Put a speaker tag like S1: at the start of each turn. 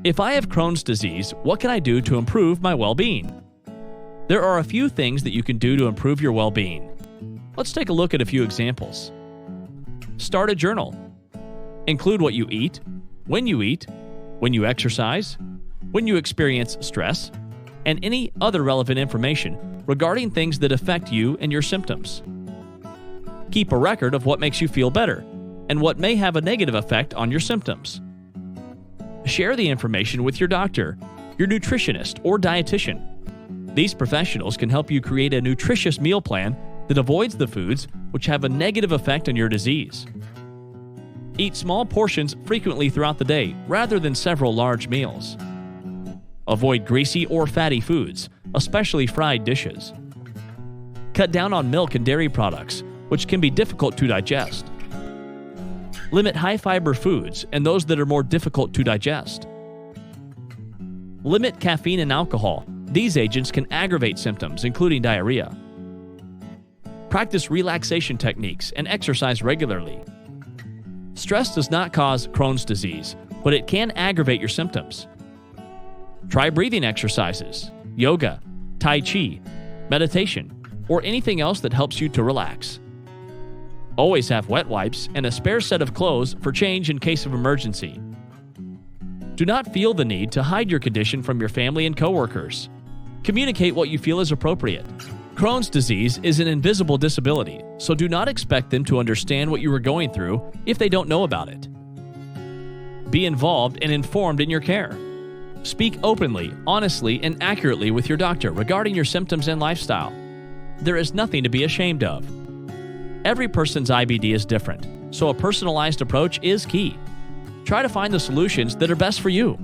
S1: If I have Crohn's disease, what can I do to improve my well-being? There are a few things that you can do to improve your well-being. Let's take a look at a few examples. Start a journal. Include what you eat, when you exercise, when you experience stress, and any other relevant information regarding things that affect you and your symptoms. Keep a record of what makes you feel better and what may have a negative effect on your symptoms. Share the information with your doctor, your nutritionist, or dietitian. These professionals can help you create a nutritious meal plan that avoids the foods which have a negative effect on your disease. Eat small portions frequently throughout the day rather than several large meals. Avoid greasy or fatty foods, especially fried dishes. Cut down on milk and dairy products, which can be difficult to digest. Limit high-fiber foods and those that are more difficult to digest. Limit caffeine and alcohol. These agents can aggravate symptoms, including diarrhea. Practice relaxation techniques and exercise regularly. Stress does not cause Crohn's disease, but it can aggravate your symptoms. Try breathing exercises, yoga, tai chi, meditation, or anything else that helps you to relax. Always have wet wipes and a spare set of clothes for change in case of emergency. Do not feel the need to hide your condition from your family and coworkers. Communicate what you feel is appropriate. Crohn's disease is an invisible disability, so do not expect them to understand what you are going through if they don't know about it. Be involved and informed in your care. Speak openly, honestly, and accurately with your doctor regarding your symptoms and lifestyle. There is nothing to be ashamed of. Every person's IBD is different, so a personalized approach is key. Try to find the solutions that are best for you.